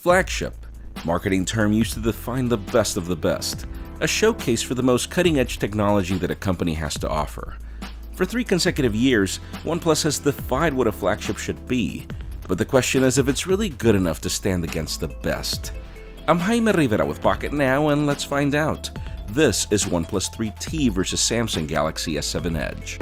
Flagship, marketing term used to define the best of the best, a showcase for the most cutting-edge technology that a company has to offer. For 3 consecutive years, OnePlus has defied what a flagship should be, but the question is if it's really good enough to stand against the best. I'm Jaime Rivera with Pocket Now, and let's find out. This is OnePlus 3T versus Samsung Galaxy S7 Edge.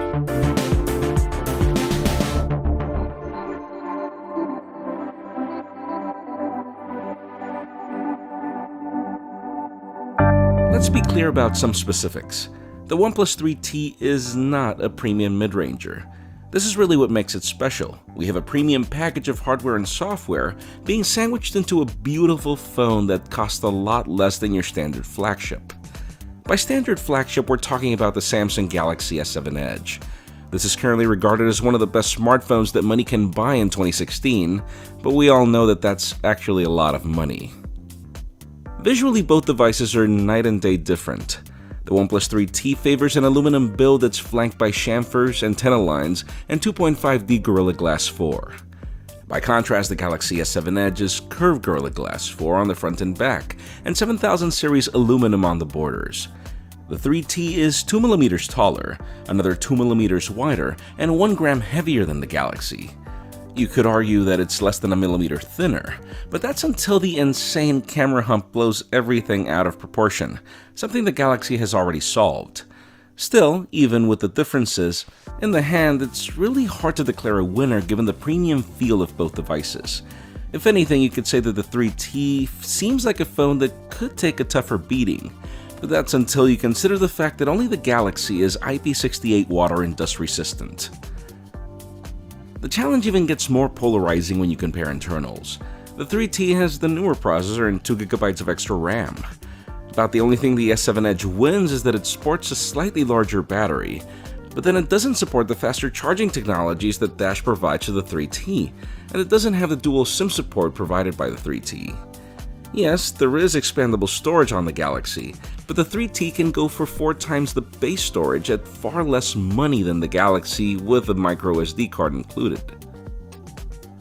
Let's be clear about some specifics. The OnePlus 3T is not a premium mid-ranger. This is really what makes it special. We have a premium package of hardware and software being sandwiched into a beautiful phone that costs a lot less than your standard flagship. By standard flagship, we're talking about the Samsung Galaxy S7 Edge. This is currently regarded as one of the best smartphones that money can buy in 2016, but we all know that that's actually a lot of money. Visually, both devices are night and day different. The OnePlus 3T favors an aluminum build that's flanked by chamfers, antenna lines, and 2.5D Gorilla Glass 4. By contrast, the Galaxy S7 Edge is curved Gorilla Glass 4 on the front and back, and 7000 series aluminum on the borders. The 3T is 2mm taller, another 2mm wider, and 1 gram heavier than the Galaxy. You could argue that it's less than a millimeter thinner, but that's until the insane camera hump blows everything out of proportion, something the Galaxy has already solved. Still, even with the differences, in the hand it's really hard to declare a winner given the premium feel of both devices. If anything, you could say that the 3T seems like a phone that could take a tougher beating, but that's until you consider the fact that only the Galaxy is IP68 water and dust resistant. The challenge even gets more polarizing when you compare internals. The 3T has the newer processor and 2GB of extra RAM. About the only thing the S7 Edge wins is that it sports a slightly larger battery, but then it doesn't support the faster charging technologies that Dash provides to the 3T, and it doesn't have the dual SIM support provided by the 3T. Yes, there is expandable storage on the Galaxy, but the 3T can go for 4 times the base storage at far less money than the Galaxy with a microSD card included.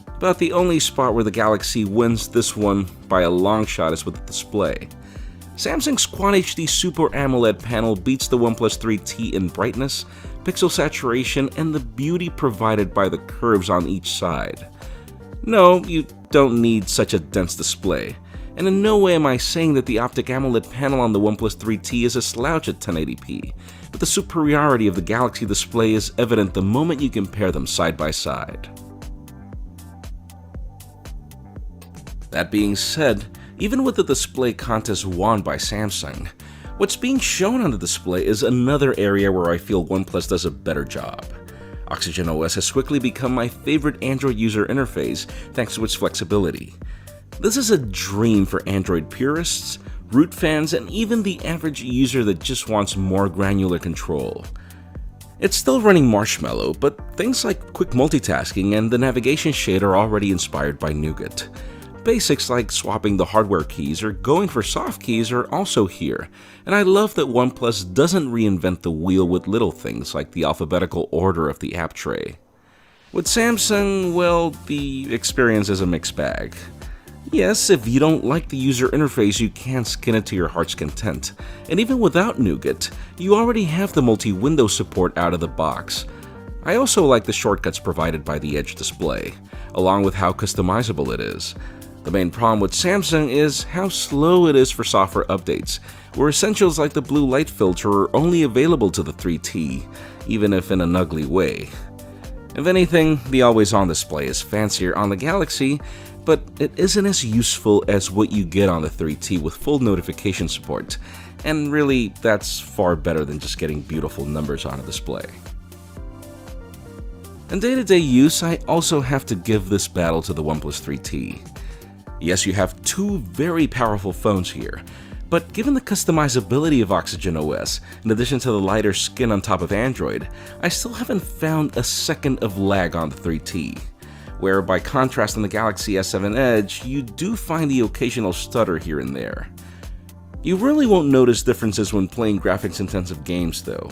About the only spot where the Galaxy wins this one by a long shot is with the display. Samsung's Quad HD Super AMOLED panel beats the OnePlus 3T in brightness, pixel saturation, and the beauty provided by the curves on each side. No, you don't need such a dense display. And in no way am I saying that the Optic AMOLED panel on the OnePlus 3T is a slouch at 1080p, but the superiority of the Galaxy display is evident the moment you compare them side by side. That being said, even with the display contest won by Samsung, what's being shown on the display is another area where I feel OnePlus does a better job. Oxygen OS has quickly become my favorite Android user interface thanks to its flexibility. This is a dream for Android purists, root fans, and even the average user that just wants more granular control. It's still running Marshmallow, but things like quick multitasking and the navigation shade are already inspired by Nougat. Basics like swapping the hardware keys or going for soft keys are also here, and I love that OnePlus doesn't reinvent the wheel with little things like the alphabetical order of the app tray. With Samsung, well, the experience is a mixed bag. Yes, if you don't like the user interface, you can skin it to your heart's content. And even without Nougat, you already have the multi-window support out of the box. I also like the shortcuts provided by the Edge display, along with how customizable it is. The main problem with Samsung is how slow it is for software updates, where essentials like the blue light filter are only available to the 3T, even if in an ugly way. If anything, the always-on display is fancier on the Galaxy, but it isn't as useful as what you get on the 3T with full notification support, and really, that's far better than just getting beautiful numbers on a display. In day-to-day use, I also have to give this battle to the OnePlus 3T. Yes, you have 2 very powerful phones here, but given the customizability of Oxygen OS, in addition to the lighter skin on top of Android, I still haven't found a second of lag on the 3T. Where by contrast on the Galaxy S7 Edge, you do find the occasional stutter here and there. You really won't notice differences when playing graphics-intensive games though,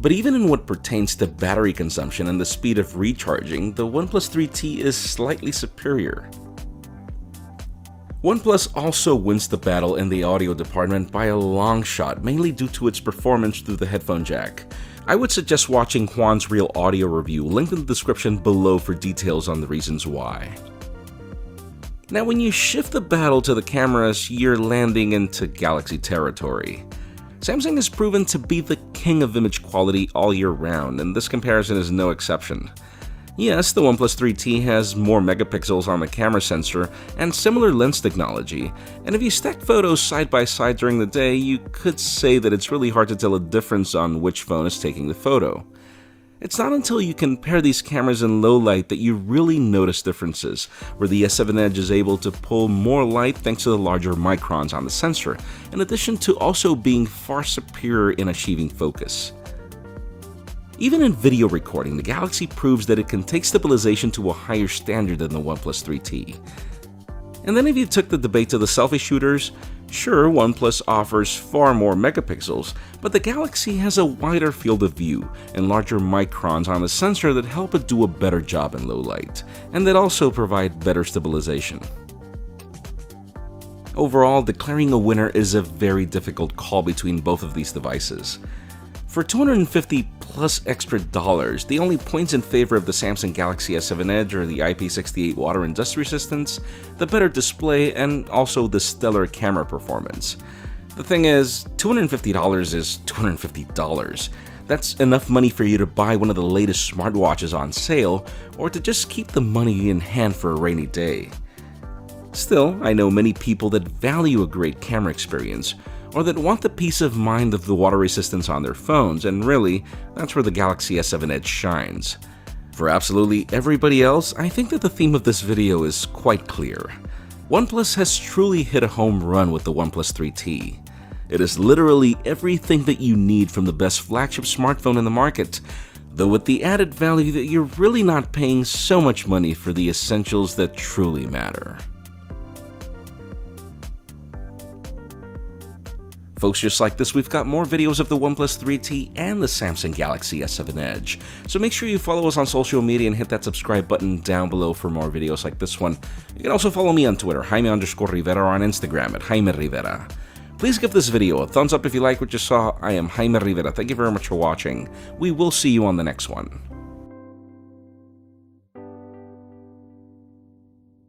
but even in what pertains to battery consumption and the speed of recharging, the OnePlus 3T is slightly superior. OnePlus also wins the battle in the audio department by a long shot, mainly due to its performance through the headphone jack. I would suggest watching Juan's real audio review, linked in the description below for details on the reasons why. Now, when you shift the battle to the cameras, you're landing into Galaxy territory. Samsung has proven to be the king of image quality all year round, and this comparison is no exception. Yes, the OnePlus 3T has more megapixels on the camera sensor and similar lens technology, and if you stack photos side by side during the day, you could say that it's really hard to tell a difference on which phone is taking the photo. It's not until you compare these cameras in low light that you really notice differences, where the S7 Edge is able to pull more light thanks to the larger microns on the sensor, in addition to also being far superior in achieving focus. Even in video recording, the Galaxy proves that it can take stabilization to a higher standard than the OnePlus 3T. And then if you took the debate to the selfie shooters, sure, OnePlus offers far more megapixels, but the Galaxy has a wider field of view and larger microns on the sensor that help it do a better job in low light, and that also provide better stabilization. Overall, declaring a winner is a very difficult call between both of these devices. For $250 plus extra dollars, the only points in favor of the Samsung Galaxy S7 Edge are the IP68 water and dust resistance, the better display, and also the stellar camera performance. The thing is, $250 is $250. That's enough money for you to buy one of the latest smartwatches on sale, or to just keep the money in hand for a rainy day. Still, I know many people that value a great camera experience, or that want the peace of mind of the water resistance on their phones, and really, that's where the Galaxy S7 Edge shines. For absolutely everybody else, I think that the theme of this video is quite clear. OnePlus has truly hit a home run with the OnePlus 3T. It is literally everything that you need from the best flagship smartphone in the market, though with the added value that you're really not paying so much money for the essentials that truly matter. Folks, just like this, we've got more videos of the OnePlus 3T and the Samsung Galaxy S7 Edge, so make sure you follow us on social media and hit that subscribe button down below for more videos like this one. You can also follow me on Twitter, Jaime_Rivera, or on Instagram at Jaime Rivera. Please give this video a thumbs up if you like what you saw. I am Jaime Rivera. Thank you very much for watching. We will see you on the next one.